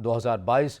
2022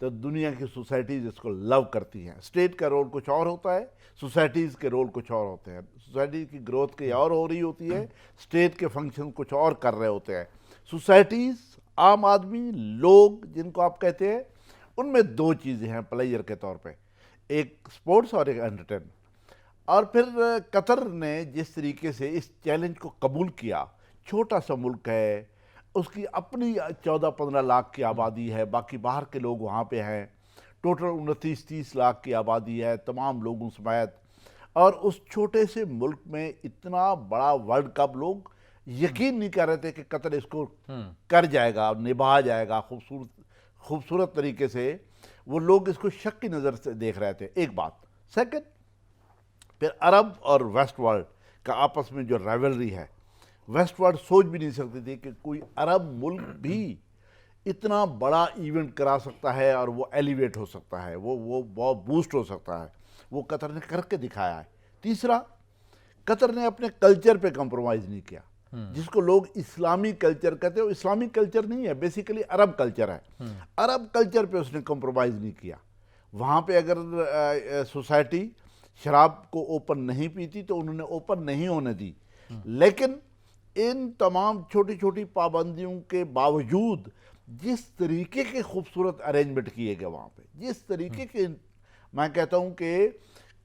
تو دنیا کی سوسائٹیز اس کو لو کرتی ہیں. اسٹیٹ کا رول کچھ اور ہوتا ہے, سوسائٹیز کے رول کچھ اور ہوتے ہیں. سوسائٹی کی گروتھ کی اور ہو رہی ہوتی ہے, اسٹیٹ کے فنکشن کچھ اور کر رہے ہوتے ہیں. سوسائٹیز, عام آدمی, لوگ جن کو آپ کہتے ہیں, ان میں دو چیزیں ہیں پلیئر کے طور پہ, ایک سپورٹس اور ایک انٹرٹینمنٹ. اور پھر قطر نے جس طریقے سے اس چیلنج کو قبول کیا, چھوٹا سا ملک ہے, اس کی اپنی 14-15 لاکھ کی آبادی ہے, باقی باہر کے لوگ وہاں پہ ہیں, ٹوٹل 29-30 لاکھ کی آبادی ہے تمام لوگوں سمیت, اور اس چھوٹے سے ملک میں اتنا بڑا ورلڈ کپ لوگ یقین نہیں کر رہے تھے کہ قطر اس کو کر جائے گا, نبھا جائے گا خوبصورت طریقے سے. وہ لوگ اس کو شک کی نظر سے دیکھ رہے تھے, ایک بات. سیکنڈ, پھر عرب اور ویسٹ ورلڈ کا آپس میں جو رائیولری ہے, ویسٹ ورلڈ سوچ بھی نہیں سکتی تھی کہ کوئی عرب ملک بھی اتنا بڑا ایونٹ کرا سکتا ہے اور وہ ایلیویٹ ہو سکتا ہے, وہ بہت بوسٹ ہو سکتا ہے. وہ قطر نے کر کے دکھایا ہے. تیسرا, قطر نے اپنے کلچر پہ کمپرومائز نہیں کیا, جس کو لوگ اسلامی کلچر کہتے ہیں. وہ اسلامی کلچر نہیں ہے, بیسیکلی عرب کلچر ہے. عرب کلچر پہ اس نے کمپرومائز نہیں کیا. وہاں پہ اگر سوسائٹی شراب کو اوپن نہیں پیتی تو انہوں نے اوپن نہیں ہونے دی, لیکن ان تمام چھوٹی چھوٹی پابندیوں کے باوجود جس طریقے کے خوبصورت ارینجمنٹ کیے گئے وہاں پہ, جس طریقے کے, میں کہتا ہوں کہ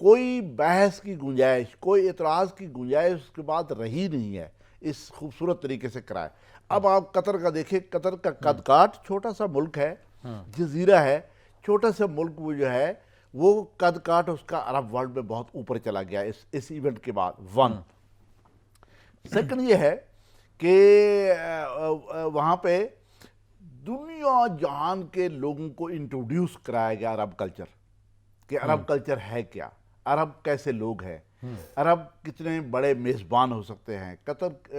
کوئی بحث کی گنجائش, کوئی اعتراض کی گنجائش اس کے بعد رہی نہیں ہے, اس خوبصورت طریقے سے کرائے. اب آپ قطر کا دیکھیں, قطر کا قد کاٹ, چھوٹا سا ملک ہے, جزیرہ ہے, چھوٹا سا ملک وہ جو ہے, وہ قد کاٹ اس کا عرب ورلڈ میں بہت اوپر چلا گیا اس ایونٹ کے بعد. ون. سیکنڈ یہ ہے کہ وہاں پہ دنیا جہان کے لوگوں کو انٹروڈیوس کرایا گیا عرب کلچر, کہ عرب کلچر ہے کیا, عرب کیسے لوگ ہیں, عرب کتنے بڑے میزبان ہو سکتے ہیں, قطر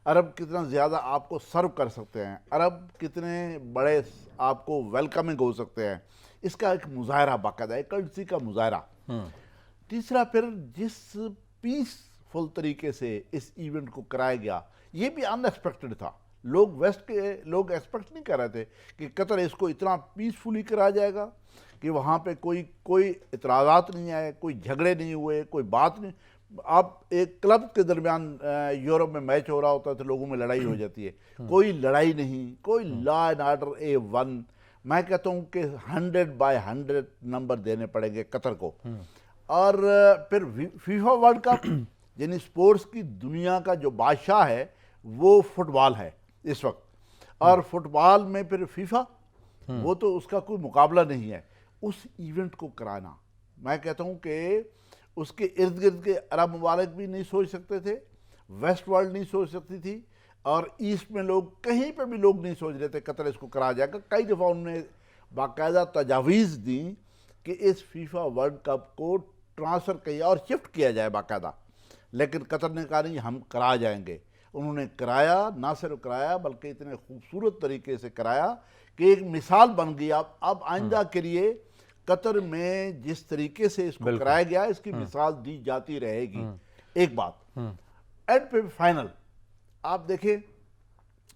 عرب کتنا زیادہ آپ کو سرو کر سکتے ہیں, عرب کتنے بڑے آپ کو ویلکمنگ ہو سکتے ہیں. اس کا ایک مظاہرہ باقاعدہ, ایک کرنسی کا مظاہرہ. تیسرا, پھر جس پیسفل طریقے سے اس ایونٹ کو کرایا گیا, یہ بھی ان ایکسپیکٹڈ تھا. لوگ ویسٹ کے لوگ ایکسپیکٹ نہیں کر رہے تھے کہ قطر اس کو اتنا پیسفلی کرایا جائے گا کہ وہاں پہ کوئی اعتراضات نہیں آئے, کوئی جھگڑے نہیں ہوئے, کوئی بات نہیں. آپ ایک کلب کے درمیان یورپ میں میچ ہو رہا ہوتا ہے تو لوگوں میں لڑائی ہو جاتی ہے, کوئی لڑائی نہیں, کوئی لا اینڈ آرڈر A1. میں کہتا ہوں کہ 100/100 نمبر دینے پڑیں گے قطر کو. اور پھر فیفا ورلڈ کپ, یعنی سپورٹس کی دنیا کا جو بادشاہ ہے وہ فٹ بال ہے اس وقت, اور فٹ بال میں پھر فیفا, وہ تو اس کا کوئی مقابلہ نہیں ہے. اس ایونٹ کو کرانا, میں کہتا ہوں کہ اس کے ارد گرد کے عرب ممالک بھی نہیں سوچ سکتے تھے, ویسٹ ورلڈ نہیں سوچ سکتی تھی, اور ایسٹ میں لوگ, کہیں پہ بھی لوگ نہیں سوچ رہے تھے قطر اس کو کرا جائے گا. کئی دفعہ انہوں نے باقاعدہ تجاویز دیں کہ اس فیفا ورلڈ کپ کو ٹرانسفر کیا اور شفٹ کیا جائے باقاعدہ, لیکن قطر نے کہا نہیں, ہم کرا جائیں گے. انہوں نے کرایا, نہ صرف کرایا بلکہ اتنے خوبصورت طریقے سے کرایا کہ ایک مثال بن گئی. اب آئندہ کے لیے قطر میں جس طریقے سے اس کو کرایا گیا, اس کی مثال دی جاتی رہے گی. ایک بات, اینڈ پہ فائنل آپ دیکھیں,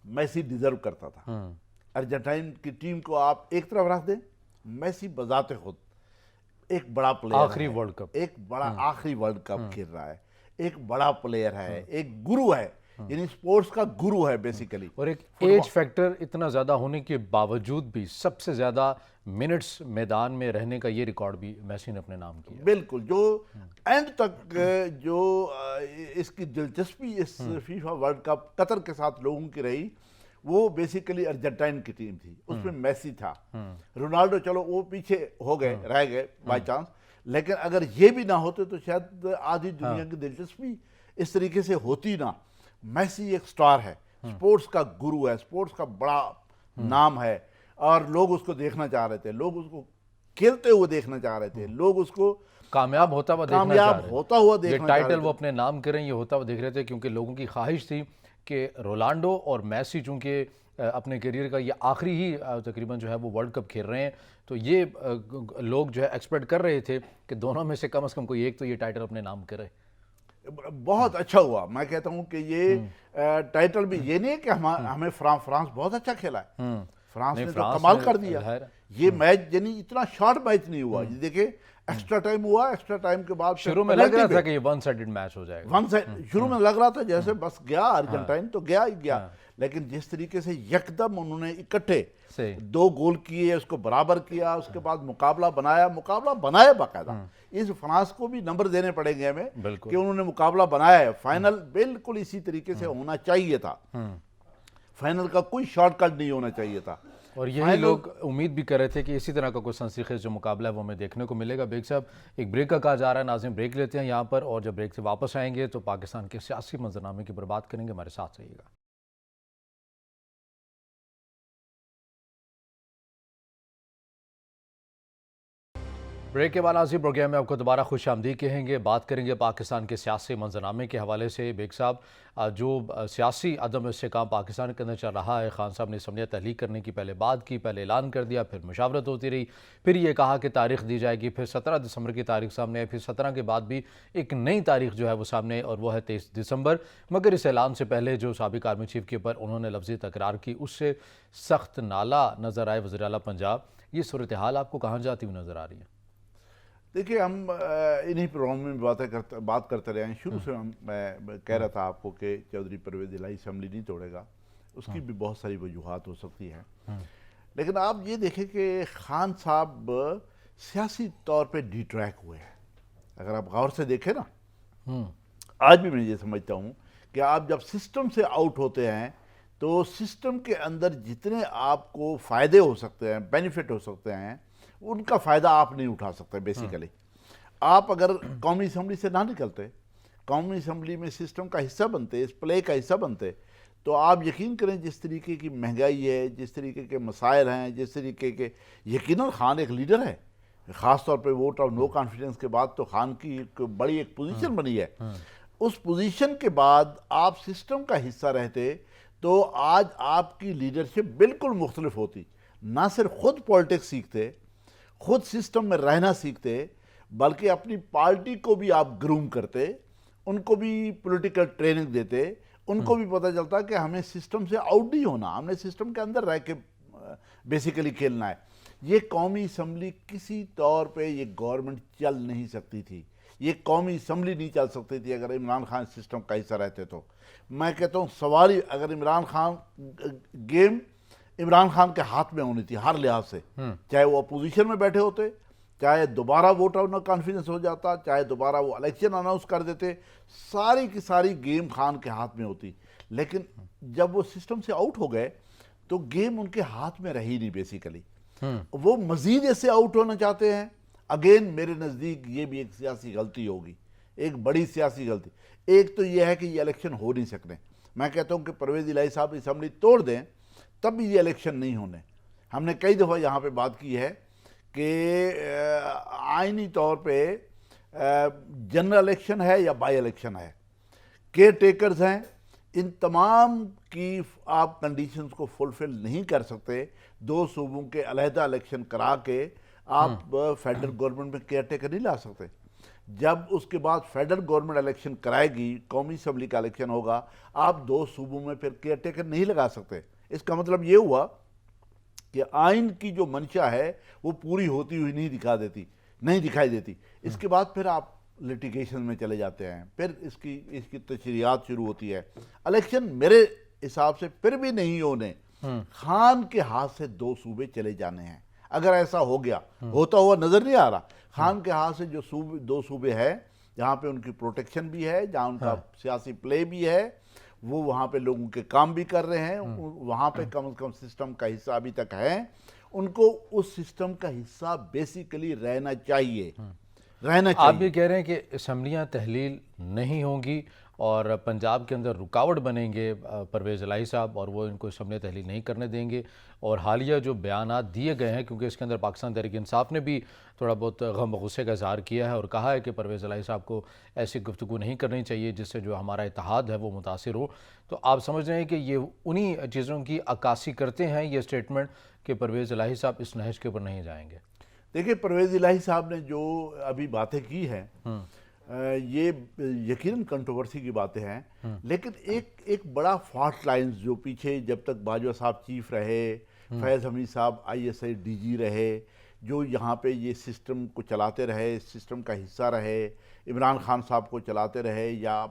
میسی ڈیزرو کرتا تھا. ارجنٹائن کی ٹیم کو آپ ایک طرف رکھ دیں, میسی بذات خود ایک بڑا پلیئر, آخری ورلڈ کپ, ایک بڑا آخری ورلڈ کپ کھیل رہا ہے, ایک بڑا پلیئر ہے, ایک گرو ہے, یعنی سپورٹس کا گرو ہے بیسیکلی. اور ایک ایج فیکٹر اتنا زیادہ ہونے کے باوجود بھی سب سے زیادہ منٹس میدان میں رہنے کا یہ ریکارڈ بھی میسی نے اپنے نام کیا. بالکل, جو اینڈ تک جو اس کی دلچسپی اس فیفا ورلڈ کپ قطر کے ساتھ لوگوں کی رہی, وہ بیسیکلی ارجنٹائن کی ٹیم تھی, اس میں میسی تھا. رونالڈو چلو وہ پیچھے ہو گئے, رہ گئے بائی چانس, لیکن اگر یہ بھی نہ ہوتے تو شاید آدھی دنیا کی دلچسپی اس طریقے سے ہوتی نہ. میسی ایک سٹار ہے, سپورٹس کا گرو ہے, سپورٹس کا بڑا نام ہے, اور لوگ اس کو دیکھنا چاہ رہے تھے, لوگ اس کو کھیلتے ہوئے دیکھنا چاہ رہے تھے, لوگ اس کو کامیاب ہوتا ہوا دیکھنا چاہ رہے تھے. یہ ٹائٹل وہ اپنے نام کریں, یہ ہوتا ہوا دیکھ رہے تھے, کیونکہ لوگوں کی خواہش تھی کہ رونالڈو اور میسی چونکہ اپنے کیریئر کا یہ آخری ہی تقریباً جو ہے وہ ورلڈ کپ کھیل رہے ہیں, تو یہ لوگ جو ہے ایکسپیکٹ کر رہے تھے کہ دونوں میں سے کم از کم کوئی ایک تو یہ ٹائٹل اپنے نام کرے. بہت اچھا ہوا. میں کہتا ہوں کہ یہ ٹائٹل بھی یہ نہیں ہے کہ ہمیں فرانس بہت اچھا کھیلا ہے, فرانس نہیں، نے تو فرانس کمال نے کر دیا. ظاہر یہ میچ یعنی اتنا شارٹ میچ نہیں ہوا. یہ دیکھیں ایکسٹرا ٹائم ہوا, ایکسٹرا ٹائم کے بعد شروع میں لگ رہا تھا کہ یہ ون سائیڈڈ میچ ہو جائے گا. شروع میں لگ رہا تھا جیسے بس گیا ارجنٹائن تو گیا ہی گیا, لیکن جس طریقے سے یکدم انہوں نے اکٹھے صحیح. 2 گول کیے, اس کو برابر کیا, اس کے بعد مقابلہ بنایا باقاعدہ. اس فرانس کو بھی نمبر دینے پڑیں گے ہمیں بالکل. کہ انہوں نے مقابلہ بنایا ہے. فائنل بالکل اسی طریقے سے ہونا چاہیے تھا, فائنل کا کوئی شارٹ کٹ نہیں ہونا چاہیے تھا. اور یہی لوگ امید بھی کر رہے تھے کہ اسی طرح کا کوئی سنسنی جو مقابلہ ہے وہ ہمیں دیکھنے کو ملے گا. بیگ صاحب ایک بریک کا کہا جا رہا ہے, ناظرین بریک لیتے ہیں یہاں پر, اور جب بریک سے واپس آئیں گے تو پاکستان کے سیاسی منظرنامے کی بات کریں گے. ہمارے ساتھ رہیے گا. بریک کے بعد ناظرین پروگرام میں آپ کو دوبارہ خوش آمدید کہیں گے. بات کریں گے پاکستان کے سیاسی منظرنامے کے حوالے سے. بیگ صاحب جو سیاسی عدم استحکام پاکستان کے اندر چل رہا ہے, خان صاحب نے اسمبلیاں تحلیل کرنے کی پہلے بات کی, پہلے اعلان کر دیا, پھر مشاورت ہوتی رہی, پھر یہ کہا کہ تاریخ دی جائے گی, پھر 17 دسمبر کی تاریخ سامنے آئی, پھر 17 کے بعد بھی ایک نئی تاریخ جو ہے وہ سامنے, اور وہ ہے 23 دسمبر. مگر اس اعلان سے پہلے جو سابق آرمی چیف کے اوپر انہوں نے لفظی تکرار کی, اس سے سخت نالا نظر آئے وزیر اعلیٰ پنجاب. یہ صورتحال آپ کو کہاں جاتی ہوئی نظر آ رہی ہے؟ دیکھیں ہم انہی پروگرام میں بات کرتے رہے ہیں. شروع سے میں کہہ رہا تھا آپ کو کہ چودھری پرویز الہی اسمبلی نہیں توڑے گا. اس کی بھی بہت ساری وجوہات ہو سکتی ہیں, لیکن آپ یہ دیکھیں کہ خان صاحب سیاسی طور پہ ڈی ٹریک ہوئے ہیں. اگر آپ غور سے دیکھیں نا, آج بھی میں یہ سمجھتا ہوں کہ آپ جب سسٹم سے آؤٹ ہوتے ہیں تو سسٹم کے اندر جتنے آپ کو فائدے ہو سکتے ہیں, بینیفٹ ہو سکتے ہیں, ان کا فائدہ آپ نہیں اٹھا سکتے. بیسیکلی آپ اگر قومی اسمبلی سے نہ نکلتے, قومی اسمبلی میں سسٹم کا حصہ بنتے, اس پلے کا حصہ بنتے, تو آپ یقین کریں جس طریقے کی مہنگائی ہے, جس طریقے کے مسائل ہیں, جس طریقے کے, یقیناً خان ایک لیڈر ہے, خاص طور پہ ووٹ آف نو کانفیڈنس کے بعد تو خان کی ایک بڑی ایک پوزیشن بنی ہے. اس پوزیشن کے بعد آپ سسٹم کا حصہ رہتے تو آج آپ کی لیڈرشپ بالکل مختلف ہوتی. نہ صرف خود پولیٹکس سیکھتے, خود سسٹم میں رہنا سیکھتے, بلکہ اپنی پارٹی کو بھی آپ گروم کرتے, ان کو بھی پولیٹیکل ٹریننگ دیتے, ان کو بھی پتہ چلتا کہ ہمیں سسٹم سے آؤٹ نہیں ہونا, ہم نے سسٹم کے اندر رہ کے بیسیکلی کھیلنا ہے. یہ قومی اسمبلی کسی طور پہ یہ گورنمنٹ چل نہیں سکتی تھی, یہ قومی اسمبلی نہیں چل سکتی تھی اگر عمران خان سسٹم کا حصہ رہتے. تو میں کہتا ہوں سوال ہی, اگر عمران خان گیم عمران خان کے ہاتھ میں ہونی تھی ہر لحاظ سے, چاہے وہ اپوزیشن میں بیٹھے ہوتے, چاہے دوبارہ ووٹ آف نو کانفیڈنس ہو جاتا, چاہے دوبارہ وہ الیکشن اناؤنس کر دیتے, ساری کی ساری گیم خان کے ہاتھ میں ہوتی. لیکن جب وہ سسٹم سے آؤٹ ہو گئے تو گیم ان کے ہاتھ میں رہی نہیں. بیسیکلی وہ مزید ایسے آؤٹ ہونا چاہتے ہیں. اگین میرے نزدیک یہ بھی ایک سیاسی غلطی ہوگی, ایک بڑی سیاسی غلطی. ایک تو یہ ہے کہ یہ الیکشن ہو نہیں سکنے. میں کہتا ہوں کہ پرویز الہی صاحب اسمبلی توڑ دیں تب بھی یہ الیکشن نہیں ہونے. ہم نے کئی دفعہ یہاں پہ بات کی ہے کہ آئینی طور پہ جنرل الیکشن ہے یا بائی الیکشن ہے, کیئر ٹیکرز ہیں, ان تمام کی آپ کنڈیشنز کو فلفل نہیں کر سکتے. 2 صوبوں کے علیحدہ الیکشن کرا کے آپ فیڈرل گورنمنٹ میں کیئر ٹیکر نہیں لا سکتے. جب اس کے بعد فیڈرل گورنمنٹ الیکشن کرائے گی, قومی اسمبلی کا الیکشن ہوگا, آپ 2 صوبوں میں پھر کیئر ٹیکر نہیں لگا سکتے. اس کا مطلب یہ ہوا کہ آئین کی جو منشا ہے وہ پوری ہوتی ہوئی نہیں دکھائی دیتی. اس کے بعد پھر آپ لٹیگیشن میں چلے جاتے ہیں, پھر اس کی تشریحات شروع ہوتی ہے. الیکشن میرے حساب سے پھر بھی نہیں ہونے, خان کے ہاتھ سے 2 صوبے چلے جانے ہیں. اگر ایسا ہو گیا, ہوتا ہوا نظر نہیں آ رہا, خان کے ہاتھ سے جو 2 صوبے ہیں جہاں پہ ان کی پروٹیکشن بھی ہے, جہاں ان کا سیاسی پلے بھی ہے, وہ وہاں پہ لوگوں کے کام بھی کر رہے ہیں, وہاں پہ کم از کم سسٹم کا حصہ ابھی تک ہے, ان کو اس سسٹم کا حصہ بیسیکلی رہنا چاہیے. آپ یہ کہہ رہے ہیں کہ اسمبلیاں تحلیل نہیں ہوں گی اور پنجاب کے اندر رکاوٹ بنیں گے پرویز الہی صاحب, اور وہ ان کو اسمبلیاں تحلیل نہیں کرنے دیں گے. اور حالیہ جو بیانات دیے گئے ہیں, کیونکہ اس کے اندر پاکستان تحریک انصاف نے بھی تھوڑا بہت غم و غصے کا اظہار کیا ہے اور کہا ہے کہ پرویز الہی صاحب کو ایسی گفتگو نہیں کرنی چاہیے جس سے جو ہمارا اتحاد ہے وہ متاثر ہو. تو آپ سمجھ رہے ہیں کہ یہ انہی چیزوں کی عکاسی کرتے ہیں یہ اسٹیٹمنٹ کہ پرویز الہی صاحب اس نہج کے اوپر نہیں جائیں گے؟ دیکھیں پرویز الہی صاحب نے جو ابھی باتیں کی ہیں یہ یقیناً کنٹروورسی کی باتیں ہیں, لیکن ایک بڑا فالٹ لائنز جو پیچھے جب تک باجوہ صاحب چیف رہے, فیض حمید صاحب ISI DG رہے، جو یہاں پہ یہ سسٹم کو چلاتے رہے، سسٹم کا حصہ رہے، عمران خان صاحب کو چلاتے رہے یا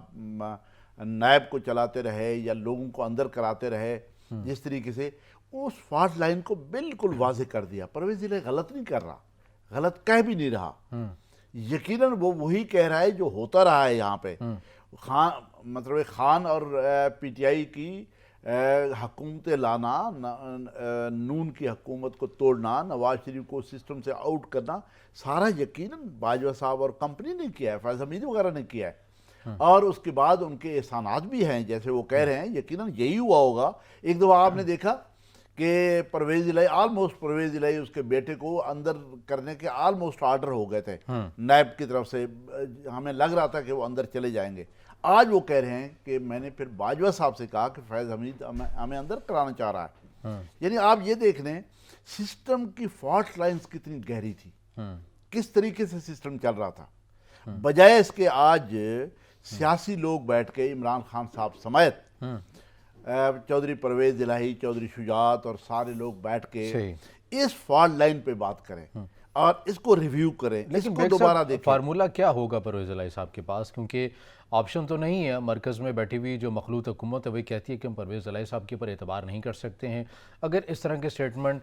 نائب کو چلاتے رہے یا لوگوں کو اندر کراتے رہے، جس طریقے سے اس فالٹ لائن کو بالکل واضح کر دیا۔ پرویز الہی غلط نہیں کر رہا، غلط کہہ بھی نہیں رہا، یقیناً وہ وہی کہہ رہا ہے جو ہوتا رہا ہے یہاں پہ۔ خان اور PTI کی حکومت لانا، نون کی حکومت کو توڑنا، نواز شریف کو سسٹم سے آؤٹ کرنا، سارا یقیناً باجوہ صاحب اور کمپنی نے کیا ہے، فیض حمید وغیرہ نے کیا ہے، اور اس کے بعد ان کے احسانات بھی ہیں جیسے وہ کہہ رہے ہیں، یقیناً یہی ہوا ہوگا۔ ایک دفعہ آپ نے دیکھا کہ پرویز الہی اس کے بیٹے کو اندر کرنے کے آلموسٹ آرڈر ہو گئے تھے نیب کی طرف سے، ہمیں لگ رہا تھا کہ وہ اندر چلے جائیں گے۔ آج وہ کہہ رہے ہیں کہ میں نے پھر باجوہ صاحب سے کہا کہ فیض حمید ہمیں اندر کرانا چاہ رہا ہے۔ یعنی آپ یہ دیکھ لیں سسٹم کی فالٹ لائنز کتنی گہری تھی، کس طریقے سے سسٹم چل رہا تھا، بجائے اس کے آج سیاسی لوگ بیٹھ کے عمران خان صاحب سمیت چودھری پرویز الہی، چودھری شجاعت اور سارے لوگ بیٹھ کے اس فالٹ لائن پہ بات کریں اور اس کو ریویو کریں، اس کو دوبارہ دیکھیں۔ فارمولہ کیا ہوگا پرویز الہی صاحب کے پاس؟ کیونکہ آپشن تو نہیں ہے، مرکز میں بیٹھی ہوئی جو مخلوط حکومت ہے وہی کہتی ہے کہ ہم پرویز الہی صاحب کے پر اعتبار نہیں کر سکتے ہیں۔ اگر اس طرح کے سٹیٹمنٹ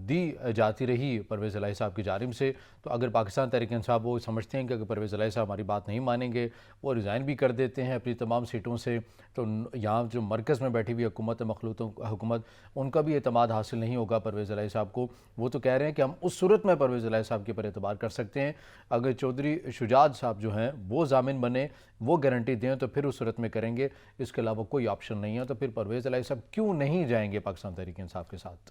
دی جاتی رہی پرویز الہی صاحب کی جانب سے، تو اگر پاکستان تحریک انصاف وہ سمجھتے ہیں کہ اگر پرویز الہی صاحب ہماری بات نہیں مانیں گے، وہ ریزائن بھی کر دیتے ہیں اپنی تمام سیٹوں سے، تو یہاں جو مرکز میں بیٹھی ہوئی حکومت ہے، مخلوط حکومت، ان کا بھی اعتماد حاصل نہیں ہوگا پرویز الہی صاحب کو۔ وہ تو کہہ رہے ہیں کہ ہم اس صورت میں پرویز الہی صاحب کے پر اعتبار کر سکتے ہیں اگر چودھری شجاعت صاحب جو ہیں وہ ضامن بنے، وہ گارنٹی دیں، تو پھر اس صورت میں کریں گے، اس کے علاوہ کوئی آپشن نہیں ہے۔ تو پھر پرویز الہی صاحب کیوں نہیں جائیں گے پاکستان تحریک انصاف کے ساتھ؟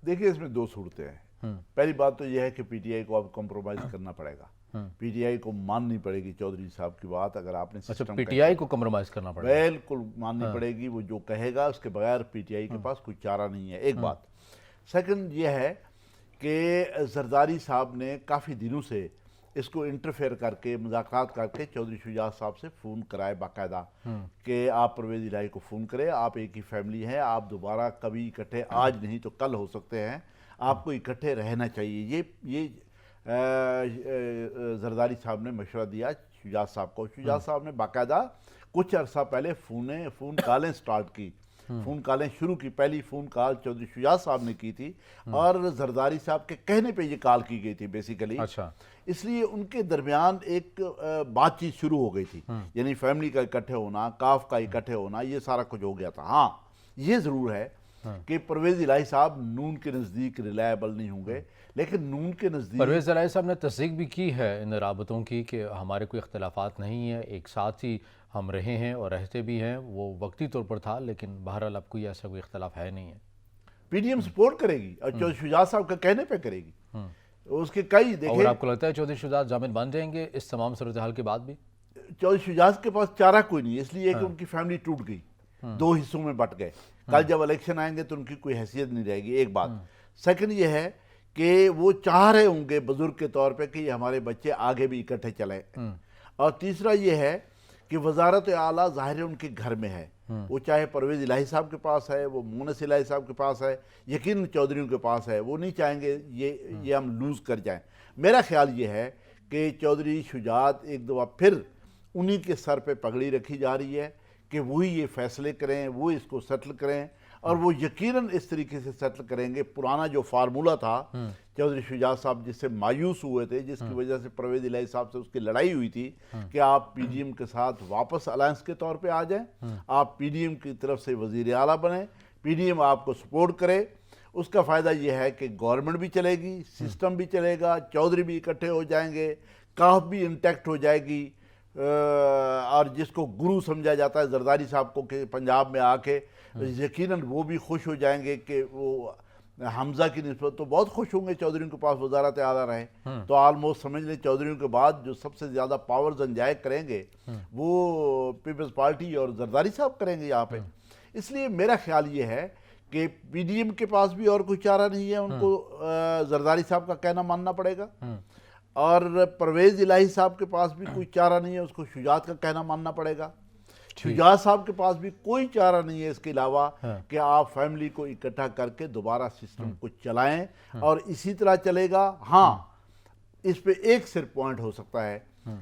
دیکھیں اس میں دو صورتیں ہیں۔ پہلی بات تو یہ ہے کہ PTI کو اب کمپرومائز کرنا پڑے گا، PTI کو ماننی پڑے گی چودھری صاحب کی بات۔ اگر آپ نے سسٹم PTI کو کمپرومائز کرنا پڑے گا، بالکل ماننی پڑے گی، وہ جو کہے گا اس کے بغیر PTI کے پاس کوئی چارہ نہیں ہے، ایک بات۔ سیکنڈ یہ ہے کہ زرداری صاحب نے کافی دنوں سے اس کو انٹرفیئر کر کے، مذاکرات کر کے چودھری شجاعت صاحب سے فون کرائے باقاعدہ کہ آپ پرویز الہی کو فون کریں، آپ ایک ہی فیملی ہیں، آپ دوبارہ کبھی اکٹھے آج نہیں تو کل ہو سکتے ہیں، آپ کو اکٹھے رہنا چاہیے۔ یہ زرداری صاحب نے مشورہ دیا شجاعت صاحب کو۔ شجاعت صاحب نے باقاعدہ کچھ عرصہ پہلے فون کالیں سٹارٹ کی، فون کالیں شروع کی۔ پہلی فون کال چودھری شجاعت صاحب نے کی تھی اور زرداری صاحب کے کہنے پہ یہ کال کی گئی تھی بیسیکلی، اس لیے ان کے درمیان ایک بات چیت شروع ہو گئی تھی، یعنی فیملی کا اکٹھے ہونا، کاف کا اکٹھے ہونا، یہ سارا کچھ ہو گیا تھا۔ ہاں یہ ضرور ہے کہ پرویز الہی صاحب نون کے نزدیک ریلائبل نہیں ہوں گے، لیکن نون کے نزدیک پرویز الہی صاحب نے تصدیق بھی کی ہے ان رابطوں کی کہ ہمارے کوئی اختلافات نہیں ہیں، ایک ساتھ ہی ہم رہے ہیں اور رہتے بھی ہیں، وہ وقتی طور پر تھا، لیکن بہرحال اب کوئی ایسا کوئی اختلاف ہے نہیں ہے۔ PDM سپورٹ کرے گی اور چودھری شجاعت صاحب کا کہنے پہ کرے گی، اس کے کئی دیکھیں۔ اور آپ کو لگتا ہے چودھری شجاعت ضامن بن جائیں گے اس تمام صورتحال کے بعد بھی؟ چودھری شجاعت کے پاس چارہ کوئی نہیں، اس لیے کہ ان کی فیملی ٹوٹ گئی، دو حصوں میں بٹ گئے، کل جب الیکشن آئیں گے تو ان کی کوئی حیثیت نہیں رہے گی، ایک بات۔ سیکنڈ یہ ہے کہ وہ چاہ رہے ہوں گے بزرگ کے طور پہ کہ یہ ہمارے بچے آگے بھی اکٹھے چلیں، اور تیسرا یہ ہے کہ وزارت اعلیٰ ظاہر ان کے گھر میں ہے، وہ چاہے پرویز الہی صاحب کے پاس ہے، وہ مونس الہی صاحب کے پاس ہے، یقیناً چودھریوں کے پاس ہے، وہ نہیں چاہیں گے یہ ہم لوز کر جائیں۔ میرا خیال یہ ہے کہ چودھری شجاعت ایک دفعہ پھر انہی کے سر پہ پگڑی رکھی جا رہی ہے کہ وہی یہ فیصلے کریں، وہ اس کو سیٹل کریں، اور وہ یقیناً اس طریقے سے سیٹل کریں گے۔ پرانا جو فارمولہ تھا چودھری شجاعت صاحب جس سے مایوس ہوئے تھے، جس کی وجہ سے پرویز الہی صاحب سے اس کی لڑائی ہوئی تھی کہ آپ PDM کے ساتھ واپس الائنس کے طور پہ آ جائیں، آپ PDM کی طرف سے وزیر اعلیٰ بنیں، PDM آپ کو سپورٹ کرے، اس کا فائدہ یہ ہے کہ گورنمنٹ بھی چلے گی، سسٹم بھی چلے گا، چودھری بھی اکٹھے ہو جائیں گے، کاف بھی انٹیکٹ ہو جائے گی، اور جس کو گرو سمجھا جاتا ہے زرداری صاحب کو کہ پنجاب میں آ کے، یقیناً وہ بھی خوش ہو جائیں گے کہ وہ حمزہ کی نسبت تو بہت خوش ہوں گے چودھریوں کے پاس وزارت اعلیٰ رہے، تو آلموسٹ سمجھ لیں چودھریوں کے بعد جو سب سے زیادہ پاورز انجوائے کریں گے وہ پیپلز پارٹی اور زرداری صاحب کریں گے یہاں پہ۔ اس لیے میرا خیال یہ ہے کہ PDM کے پاس بھی اور کوئی چارہ نہیں ہے، ان کو زرداری صاحب کا کہنا ماننا پڑے گا، اور پرویز الہی صاحب کے پاس بھی کوئی چارہ نہیں ہے، اس کو شجاعت کا کہنا ماننا پڑے گا۔ شجاع صاحب کے پاس بھی کوئی چارہ نہیں ہے اس کے علاوہ کہ آپ فیملی کو اکٹھا کر کے دوبارہ سسٹم کو چلائیں اور اسی طرح چلے گا. ہاں اس پہ ایک صرف پوائنٹ ہو سکتا ہے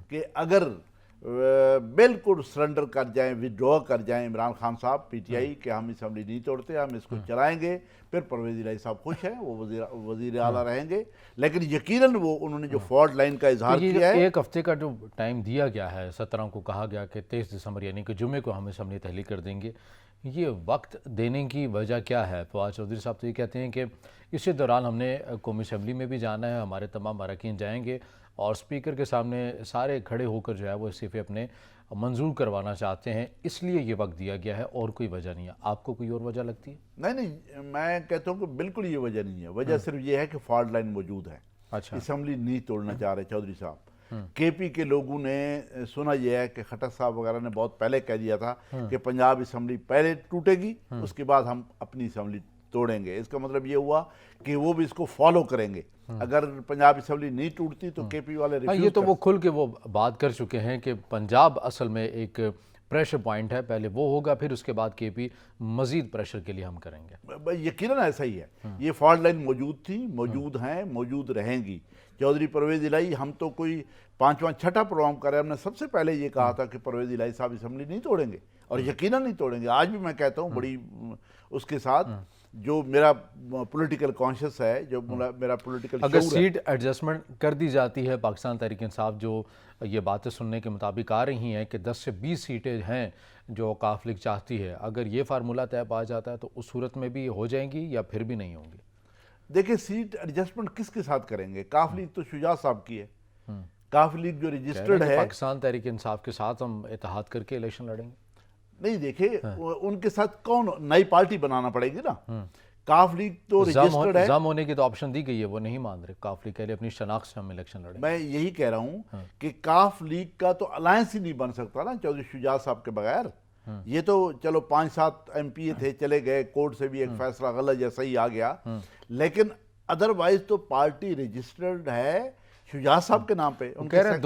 کہ اگر بالکل سرنڈر کر جائیں, وڈرا کر جائیں عمران خان صاحب پی ٹی آئی کہ ہم اسمبلی نہیں توڑتے, ہم اس کو چلائیں گے, پھر پرویز الہی صاحب خوش ہیں, وہ وزیر اعلیٰ رہیں گے. لیکن یقیناً وہ انہوں نے جو فالٹ لائن کا اظہار کیا ہے, ایک ہفتے کا جو ٹائم دیا گیا ہے 17 کو کہا گیا کہ 23 دسمبر یعنی کہ جمعے کو ہم اسمبلی تحلیل کر دیں گے, یہ وقت دینے کی وجہ کیا ہے؟ فواد چودھری صاحب تو یہ کہتے ہیں کہ اسی دوران ہم نے قومی اسمبلی میں بھی جانا ہے, ہمارے تمام اراکین جائیں گے اور اسپیکر کے سامنے سارے کھڑے ہو کر جو ہے وہ استعفے اپنے منظور کروانا چاہتے ہیں, اس لیے یہ وقت دیا گیا ہے اور کوئی وجہ نہیں ہے. آپ کو کوئی اور وجہ لگتی ہے؟ نہیں, میں کہتا ہوں کہ بالکل یہ وجہ نہیں ہے. وجہ صرف یہ ہے کہ فالٹ لائن موجود ہے. اچھا, اسمبلی نہیں توڑنا چاہ رہے چودھری صاحب. کے پی کے لوگوں نے سنا یہ ہے کہ خٹک صاحب وغیرہ نے بہت پہلے کہہ دیا تھا کہ پنجاب اسمبلی پہلے ٹوٹے گی, اس کے بعد ہم اپنی اسمبلی توڑیں گے. اس کا مطلب یہ ہوا کہ وہ بھی اس کو فالو کریں گے. اگر پنجاب اسمبلی نہیں ٹوٹتی تو کے پی والے یہ تو وہ کھل کے وہ بات کر چکے ہیں کہ پنجاب اصل میں ایک پریشر پوائنٹ ہے, پہلے وہ ہوگا پھر اس کے بعد کے پی مزید پریشر کے لیے ہم کریں گے. یقیناً ایسا ہی ہے. یہ فالٹ لائن موجود تھی, موجود ہیں, موجود رہیں گی. چودھری پرویز الہی, ہم تو کوئی 5واں 6ٹھا پروگرام کر رہے ہیں, ہم نے سب سے پہلے یہ کہا تھا کہ پرویز الہی صاحب اسمبلی نہیں توڑیں گے اور یقیناً نہیں توڑیں گے. آج بھی میں کہتا ہوں بڑی اس کے ساتھ جو میرا پولیٹیکل کانشس ہے, جو میرا پولیٹیکل اگر سیٹ ایڈجسٹمنٹ کر دی جاتی ہے, پاکستان تحریک انصاف جو یہ باتیں سننے کے مطابق آ رہی ہیں کہ 10 سے 20 سیٹیں ہیں جو اوقاف لیگ چاہتی ہے, اگر یہ فارمولہ طے پا جاتا ہے تو اس صورت میں بھی ہو جائیں گی یا پھر بھی نہیں ہوں گی؟ دیکھیں سیٹ ایڈجسٹمنٹ کس کے ساتھ کریں گے؟ کاف لیگ تو شجاع صاحب کی ہے. کاف لیگ جو رجسٹرڈ ہے, پاکستان تحریک انصاف کے ساتھ ہم اتحاد کر کے الیکشن لڑیں گے. نہیں دیکھیں ان کے ساتھ کون نئی پارٹی بنانا پڑے گی نا. کاف لیگ تو رجسٹرڈ ہے. ضم ہونے کی تو آپشن دی گئی ہے, وہ نہیں مان رہے. کاف لیگ کہہ رہے اپنی شناخت سے ہم الیکشن لڑیں. میں یہی کہہ رہا ہوں کہ کاف لیگ کا تو الائنس ہی نہیں بن سکتا نا چودھری شجاع صاحب کے بغیر. یہ تو چلو 5-7 ایم پی اے تھے, چلے گئے, کورٹ سے بھی ایک فیصلہ غلط جیسا ہی آ گیا, لیکن ادروائز تو پارٹی رجسٹرڈ ہے شجاع صاحب کے نام پہ. ان کہہ رہے ہیں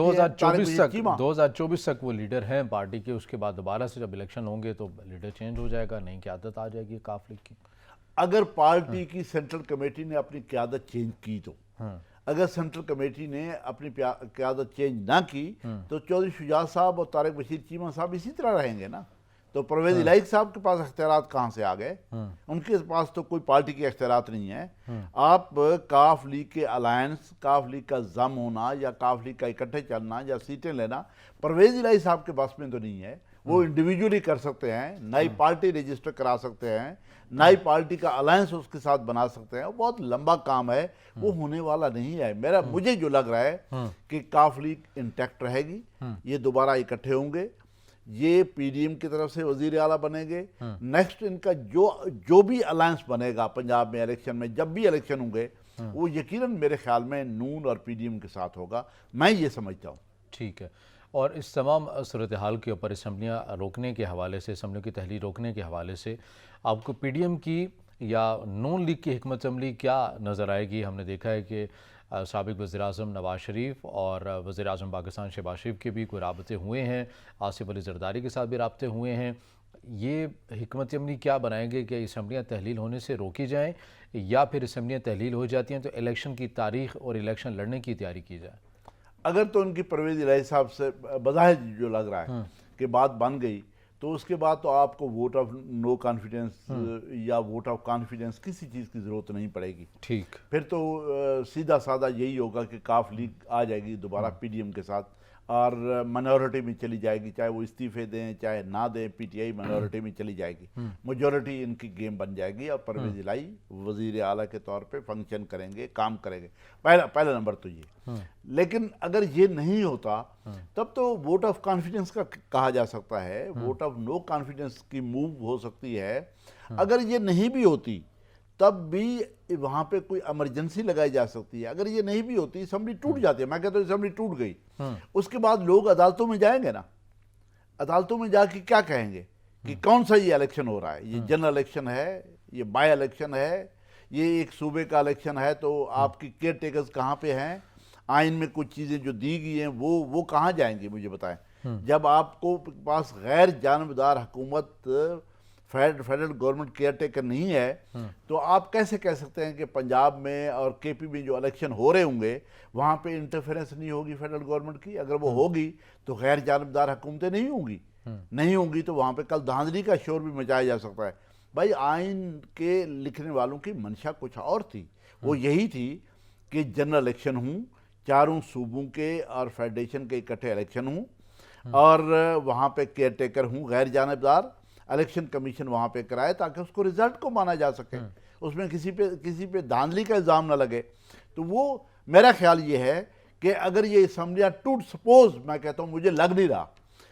2024 تک وہ لیڈر ہیں پارٹی کے, اس کے بعد دوبارہ سے جب الیکشن ہوں گے تو لیڈر چینج ہو جائے گا, نئی قیادت آ جائے گی کاف لیگ کی. اگر پارٹی کی سینٹرل کمیٹی نے اپنی قیادت چینج کی تو, اگر سینٹرل کمیٹی نے اپنی قیادت چینج نہ کی تو چودھری شجاع صاحب اور طارق بشیر چیمہ صاحب اسی طرح رہیں گے نا. تو پرویز الہی صاحب کے پاس اختیارات کہاں سے آ گئے؟ ان کے پاس تو کوئی پارٹی کے اختیارات نہیں ہے. آپ کاف لیگ کے الائنس, کاف لیگ کا ضم ہونا یا کاف لیگ کا اکٹھے چلنا یا سیٹیں لینا پرویز الہی صاحب کے بس میں تو نہیں ہے. وہ انڈیویجولی کر سکتے ہیں, نئی پارٹی رجسٹر کرا سکتے ہیں, نئی پارٹی کا الائنس اس کے ساتھ بنا سکتے ہیں. وہ بہت لمبا کام ہے, وہ ہونے والا نہیں ہے. مجھے جو لگ رہا ہے کہ کاف لیگ انٹیکٹ رہے گی, یہ دوبارہ اکٹھے ہوں گے, یہ پی ڈی ایم کی طرف سے وزیر اعلیٰ بنے گے. نیکسٹ ان کا جو بھی الائنس بنے گا پنجاب میں الیکشن میں, جب بھی الیکشن ہوں گے, وہ یقیناً میرے خیال میں نون اور پی ڈی ایم کے ساتھ ہوگا. میں یہ سمجھتا ہوں. ٹھیک ہے. اور اس تمام صورتحال کے اوپر اسمبلیاں روکنے کے حوالے سے, اسمبلیوں کی تحلیل روکنے کے حوالے سے آپ کو پی ڈی ایم کی یا نون لیگ کی حکمت عملی کیا نظر آئے گی؟ ہم نے دیکھا ہے کہ سابق وزیراعظم نواز شریف اور وزیراعظم پاکستان شہباز شریف کے بھی کوئی رابطے ہوئے ہیں, آصف علی زرداری کے ساتھ بھی رابطے ہوئے ہیں. یہ حکمت عملی کیا بنائیں گے کہ اسمبلیاں تحلیل ہونے سے روکی جائیں یا پھر اسمبلیاں تحلیل ہو جاتی ہیں تو الیکشن کی تاریخ اور الیکشن لڑنے کی تیاری کی جائے؟ اگر تو ان کی پرویز الہی صاحب سے بظاہر جو لگ رہا ہے کہ بات بن گئی تو اس کے بعد تو آپ کو ووٹ آف نو کانفیڈنس یا ووٹ آف کانفیڈنس کسی چیز کی ضرورت نہیں پڑے گی. ٹھیک. پھر تو سیدھا سادہ یہی ہوگا کہ کاف لیگ آ جائے گی دوبارہ پی ڈی ایم کے ساتھ اور منورٹی میں چلی جائے گی, چاہے وہ استعفے دیں چاہے نہ دیں, پی ٹی آئی منورٹی میں چلی جائے گی. میجورٹی ان کی گیم بن جائے گی اور پرویز الہی وزیر اعلیٰ کے طور پہ فنکشن کریں گے, کام کریں گے. پہلا نمبر تو یہ. لیکن اگر یہ نہیں ہوتا تب تو ووٹ آف کانفیڈنس کا کہا جا سکتا ہے, ووٹ آف نو کانفیڈنس کی موو ہو سکتی ہے. اگر یہ نہیں بھی ہوتی تب بھی وہاں پہ کوئی ایمرجنسی لگائی جا سکتی ہے. اگر یہ نہیں بھی ہوتی اسمبلی ٹوٹ جاتی ہے, میں کہتا ہوں اسمبلی ٹوٹ گئی, اس کے بعد لوگ عدالتوں میں جائیں گے نا, عدالتوں میں جا کے کیا کہیں گے کہ کون سا یہ الیکشن ہو رہا ہے, یہ جنرل الیکشن ہے, یہ بائی الیکشن ہے, یہ ایک صوبے کا الیکشن ہے, تو آپ کی کیئر ٹیکرز کہاں پہ ہیں, آئین میں کچھ چیزیں جو دی گئی ہیں وہ کہاں جائیں گی, مجھے بتائیں. جب آپ کو پاس غیر جانبدار حکومت فیڈرل گورنمنٹ کیئر ٹیکر نہیں ہے تو آپ کیسے کہہ سکتے ہیں کہ پنجاب میں اور کے پی میں جو الیکشن ہو رہے ہوں گے وہاں پہ انٹرفیرنس نہیں ہوگی فیڈرل گورنمنٹ کی؟ اگر وہ ہوگی تو غیر جانبدار حکومتیں نہیں ہوں گی تو وہاں پہ کل دھاندلی کا شور بھی مچایا جا سکتا ہے۔ بھائی آئین کے لکھنے والوں کی منشا کچھ اور تھی، وہ یہی تھی کہ جنرل الیکشن ہوں، چاروں صوبوں کے اور فیڈریشن کے اکٹھے الیکشن ہوں اور وہاں پہ کیئر ٹیکر ہوں غیر جانبدار، الیکشن کمیشن وہاں پہ کرائے تاکہ اس کو رزلٹ کو مانا جا سکے، اس میں کسی پہ دھاندلی کا الزام نہ لگے۔ تو وہ میرا خیال یہ ہے کہ اگر یہ اسمبلیاں سپوز میں کہتا ہوں، مجھے لگ نہیں رہا،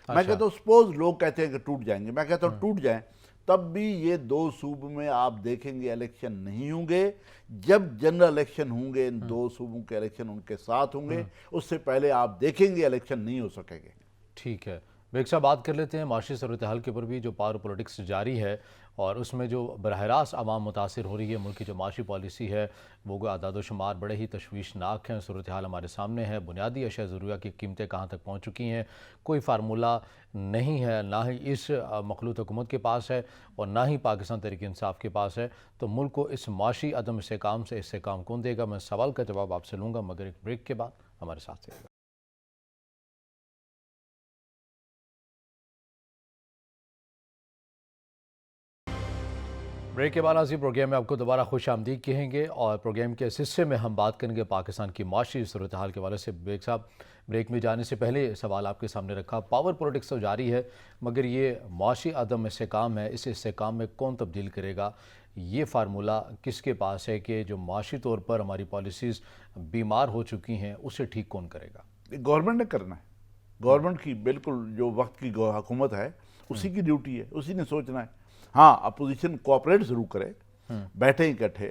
میں کہتا ہوں سپوز لوگ کہتے ہیں کہ ٹوٹ جائیں گے، میں کہتا ہوں ٹوٹ جائیں، تب بھی یہ 2 صوبوں میں آپ دیکھیں گے الیکشن نہیں ہوں گے۔ جب جنرل الیکشن ہوں گے ان 2 صوبوں کے الیکشن ان کے ساتھ ہوں گے، اس سے پہلے آپ دیکھیں گے الیکشن نہیں ہو سکیں گے۔ ٹھیک ہے، بیگ صاحب بات کر لیتے ہیں معاشی صورتحال کے اوپر بھی، جو پاور پولیٹکس جاری ہے اور اس میں جو براہ راست عوام متاثر ہو رہی ہے، ملک کی جو معاشی پالیسی ہے وہ اعداد و شمار بڑے ہی تشویشناک ہیں، صورتحال ہمارے سامنے ہے، بنیادی اشیاء ضروریات کی قیمتیں کہاں تک پہنچ چکی ہیں، کوئی فارمولہ نہیں ہے، نہ ہی اس مخلوط حکومت کے پاس ہے اور نہ ہی پاکستان تحریک انصاف کے پاس ہے، تو ملک کو اس معاشی عدم استحکام سے استحکام کون دے گا؟ میں سوال کا جواب آپ سے لوں گا مگر ایک بریک کے بعد۔ ہمارے ساتھ رہیے گا۔ بریک کے بعد ناظرین پروگرام میں آپ کو دوبارہ خوش آمدید کہیں گے اور پروگرام کے اس حصے میں ہم بات کریں گے پاکستان کی معاشی صورتحال کے حوالے سے۔ بیگ صاحب، بریک میں جانے سے پہلے سوال آپ کے سامنے رکھا، پاور پولیٹکس تو جاری ہے مگر یہ معاشی عدم استحکام ہے، اس استحکام میں کون تبدیل کرے گا؟ یہ فارمولہ کس کے پاس ہے کہ جو معاشی طور پر ہماری پالیسیز بیمار ہو چکی ہیں اسے ٹھیک کون کرے گا؟ گورنمنٹ نے کرنا ہے، گورنمنٹ کی بالکل جو وقت کی حکومت ہے اسی کی ڈیوٹی ہے، اسی نے سوچنا ہے۔ ہاں اپوزیشن کوآپریٹ ضرور کرے، بیٹھیں اکٹھے،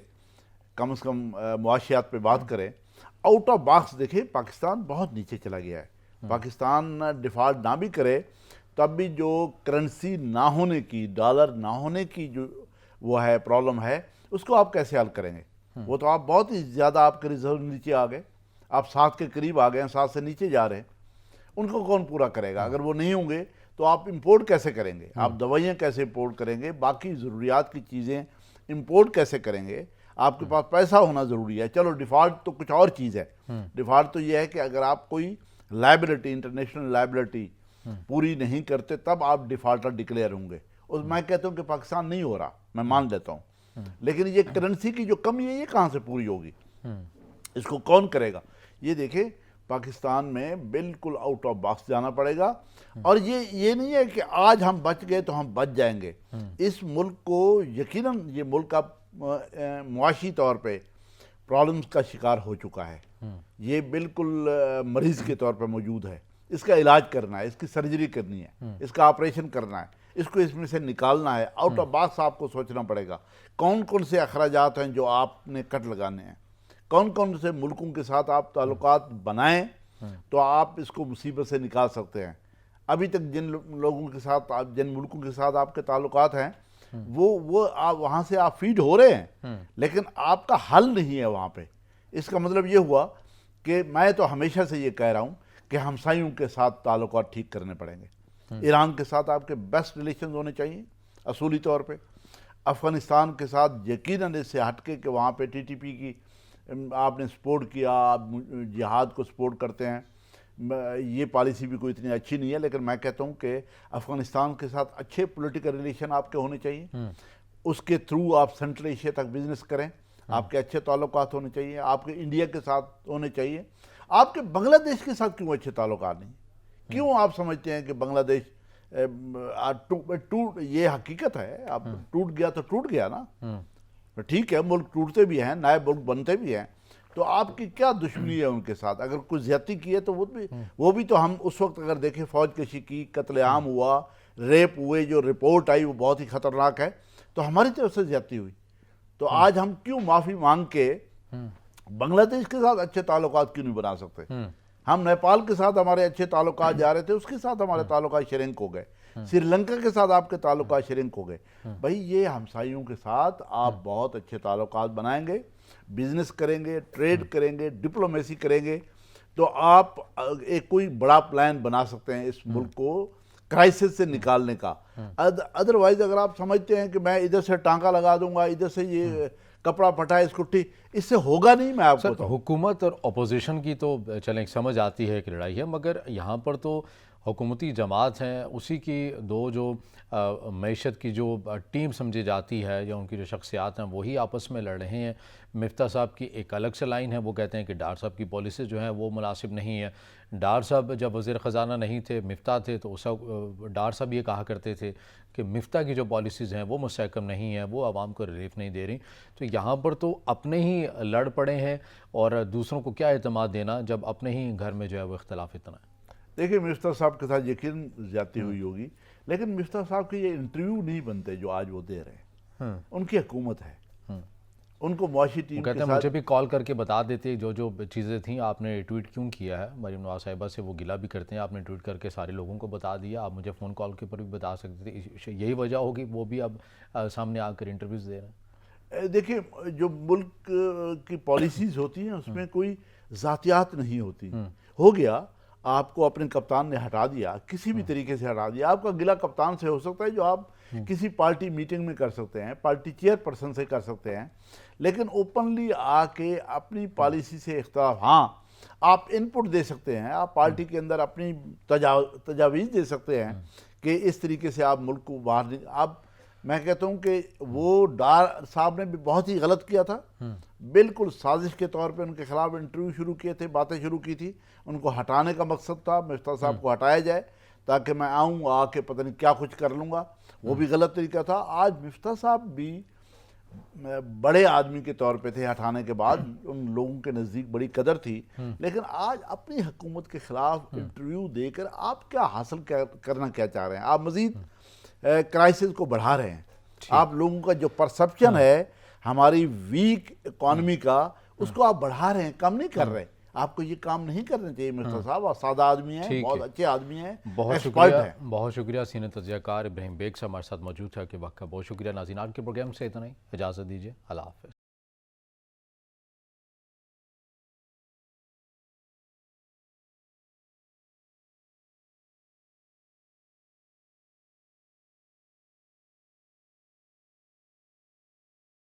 کم از کم معاشیات پہ بات کریں، آؤٹ آف باکس دیکھیں۔ پاکستان بہت نیچے چلا گیا ہے، پاکستان ڈیفالٹ نہ بھی کرے تب بھی جو کرنسی نہ ہونے کی، ڈالر نہ ہونے کی جو وہ ہے پرابلم ہے، اس کو آپ کیسے حل کریں گے؟ وہ تو آپ بہت ہی زیادہ آپ کے ریزرو نیچے آ گئے، آپ 7 کے قریب آ گئے ہیں، 7 سے نیچے جا رہے ہیں، ان کو کون پورا کرے گا؟ اگر وہ نہیں ہوں گے تو آپ امپورٹ کیسے کریں گے؟ آپ دوائیاں کیسے امپورٹ کریں گے؟ باقی ضروریات کی چیزیں امپورٹ کیسے کریں گے؟ آپ کے پاس پیسہ ہونا ضروری ہے۔ چلو ڈیفالٹ تو کچھ اور چیز ہے، ڈیفالٹ تو یہ ہے کہ اگر آپ کوئی لائبلٹی، انٹرنیشنل لائبلٹی پوری نہیں کرتے تب آپ ڈیفالٹر ڈکلیئر ہوں گے۔ اور میں کہتا ہوں کہ پاکستان نہیں ہو رہا، میں مان لیتا ہوں، لیکن یہ کرنسی کی جو کمی ہے یہ کہاں سے پوری ہوگی؟ اس کو کون کرے گا؟ یہ دیکھیں پاکستان میں بالکل آؤٹ آف باکس جانا پڑے گا، اور یہ نہیں ہے کہ آج ہم بچ گئے تو ہم بچ جائیں گے۔ اس ملک کو یقیناً یہ ملک اب معاشی طور پہ پرابلمز کا شکار ہو چکا ہے، یہ بالکل مریض کے طور پہ موجود ہے، اس کا علاج کرنا ہے، اس کی سرجری کرنی ہے، اس کا آپریشن کرنا ہے، اس کو اس میں سے نکالنا ہے۔ آؤٹ آف باکس آپ کو سوچنا پڑے گا کون کون سے اخراجات ہیں جو آپ نے کٹ لگانے ہیں، کون کون سے ملکوں کے ساتھ آپ تعلقات بنائیں تو آپ اس کو مصیبت سے نکال سکتے ہیں۔ ابھی تک جن لوگوں کے ساتھ، جن ملکوں کے ساتھ آپ کے تعلقات ہیں وہ وہاں سے آپ فیڈ ہو رہے ہیں، لیکن آپ کا حل نہیں ہے وہاں پہ۔ اس کا مطلب یہ ہوا کہ میں تو ہمیشہ سے یہ کہہ رہا ہوں کہ ہمسائیوں کے ساتھ تعلقات ٹھیک کرنے پڑیں گے۔ ایران کے ساتھ آپ کے بیسٹ ریلیشنز ہونے چاہیے اصولی طور پہ۔ افغانستان کے ساتھ یقیناً اس سے ہٹ کے کہ وہاں پہ ٹی ٹی پی کی آپ نے سپورٹ کیا، آپ جہاد کو سپورٹ کرتے ہیں، یہ پالیسی بھی کوئی اتنی اچھی نہیں ہے، لیکن میں کہتا ہوں کہ افغانستان کے ساتھ اچھے پولیٹیکل ریلیشن آپ کے ہونے چاہیے، اس کے تھرو آپ سینٹرل ایشیا تک بزنس کریں، آپ کے اچھے تعلقات ہونے چاہیے، آپ کے انڈیا کے ساتھ ہونے چاہیے۔ آپ کے بنگلہ دیش کے ساتھ کیوں اچھے تعلقات نہیں؟ کیوں آپ سمجھتے ہیں کہ بنگلہ دیش یہ حقیقت ہے، اب ٹوٹ گیا تو ٹوٹ گیا نا، ٹھیک ہے، ملک ٹوٹتے بھی ہیں، نئے ملک بنتے بھی ہیں، تو آپ کی کیا دشمنی ہے ان کے ساتھ؟ اگر کوئی زیادتی کی ہے تو وہ بھی تو ہم اس وقت اگر دیکھیں فوج کشی کی، قتل عام ہوا، ریپ ہوئے، جو رپورٹ آئی وہ بہت ہی خطرناک ہے، تو ہماری طرف سے زیادتی ہوئی۔ تو آج ہم کیوں معافی مانگ کے بنگلہ دیش کے ساتھ اچھے تعلقات کیوں نہیں بنا سکتے؟ ہم نیپال کے ساتھ ہمارے اچھے تعلقات جا رہے تھے، اس کے ساتھ ہمارے تعلقات شرنک ہو گئے، سری لنکا کے ساتھ آپ کے تعلقات شرنک ہو گئے۔ بھائی یہ ہمسائیوں کے ساتھ آپ بہت اچھے تعلقات بنائیں گے، بزنس کریں گے، ٹریڈ کریں گے، ڈپلومیسی کریں گے، تو آپ ایک کوئی بڑا پلان بنا سکتے ہیں اس ملک کو کرائسس سے نکالنے کا. ادروائز اگر آپ سمجھتے ہیں کہ میں ادھر سے ٹانکا لگا دوں گا, ادھر سے یہ کپڑا پھٹا ہے اس کو اس سے ہوگا نہیں. میں آپ کو سر حکومت اور اپوزیشن کی تو چلیں سمجھ آتی ہے کہ لڑائی ہے, مگر یہاں پر تو حکومتی جماعت ہیں, اسی کی دو جو معیشت کی جو ٹیم سمجھی جاتی ہے یا ان کی جو شخصیات ہیں وہی آپس میں لڑ رہے ہیں. مفتاح صاحب کی ایک الگ سے لائن ہے, وہ کہتے ہیں کہ ڈار صاحب کی پالیسیز جو ہیں وہ مناسب نہیں ہیں. ڈار صاحب جب وزیر خزانہ نہیں تھے, مفتاح تھے, تو اس ڈار صاحب یہ کہا کرتے تھے کہ مفتاح کی جو پالیسیز ہیں وہ مستحکم نہیں ہیں, وہ عوام کو ریلیف نہیں دے رہی. تو یہاں پر تو اپنے ہی لڑ پڑے ہیں, اور دوسروں کو کیا اعتماد دینا جب اپنے ہی گھر میں جو ہے وہ اختلاف اتنا ہے. دیکھیں مفتاح صاحب کے ساتھ یقین زیادتی ہوئی ہوگی, لیکن مفتاح صاحب کے یہ انٹرویو نہیں بنتے جو آج وہ دے رہے ہیں. ان کی حکومت ہے, ان کو معاشی ٹیم کہتے کے ہیں ساتھ مجھے بھی کال کر کے بتا دیتے جو جو چیزیں تھیں آپ نے ٹویٹ کیوں کیا ہے. مریم نواز صاحبہ سے وہ گلہ بھی کرتے ہیں, آپ نے ٹویٹ کر کے سارے لوگوں کو بتا دیا, آپ مجھے فون کال کے پر بھی بتا سکتے تھے. یہی وجہ ہوگی وہ بھی اب سامنے آ کر انٹرویوز دے رہے ہیں. دیکھیں جو ملک کی پالیسیز ہوتی ہیں اس میں کوئی ذاتیات نہیں ہوتی. ہو گیا, آپ کو اپنے کپتان نے ہٹا دیا, کسی بھی طریقے سے ہٹا دیا. آپ کا گلہ کپتان سے ہو سکتا ہے جو آپ کسی پارٹی میٹنگ میں کر سکتے ہیں, پارٹی چیئر پرسن سے کر سکتے ہیں, لیکن اوپنلی آ کے اپنی پالیسی سے اختلاف, ہاں آپ ان پٹ دے سکتے ہیں, آپ پارٹی کے اندر اپنی تجاویز دے سکتے ہیں کہ اس طریقے سے آپ ملک کو باہر نہیں. آپ میں کہتا ہوں کہ وہ ڈار صاحب نے بھی بہت ہی غلط کیا تھا, بالکل سازش کے طور پہ ان کے خلاف انٹرویو شروع کیے تھے, باتیں شروع کی تھی. ان کو ہٹانے کا مقصد تھا, مفتاح صاحب کو ہٹایا جائے تاکہ میں آؤں آ کے پتہ نہیں کیا کچھ کر لوں گا. وہ بھی غلط طریقہ تھا. آج مفتاح صاحب بھی بڑے آدمی کے طور پہ تھے, ہٹانے کے بعد ان لوگوں کے نزدیک بڑی قدر تھی, لیکن آج اپنی حکومت کے خلاف انٹرویو دے کر آپ کیا حاصل کرنا کیا چاہ رہے ہیں؟ آپ مزید کرائسس کو بڑھا رہے ہیں. آپ لوگوں کا جو پرسپشن ہے ہماری ویک اکانومی کا, اس کو آپ بڑھا رہے ہیں, کم نہیں کر رہے. آپ کو یہ کام نہیں کرنا چاہیے مفتاح صاحب. آپ سادہ آدمی ہیں, بہت اچھے آدمی ہیں, ایکسپرٹ ہیں. بہت شکریہ. سینئر تجزیہ کار ابراہیم بیگ صاحب ہمارے ساتھ موجود تھا. کہ وقت کا بہت شکریہ. ناظرین آج کے پروگرام سے اتنا ہی, اجازت دیجیے. اللہ حافظ.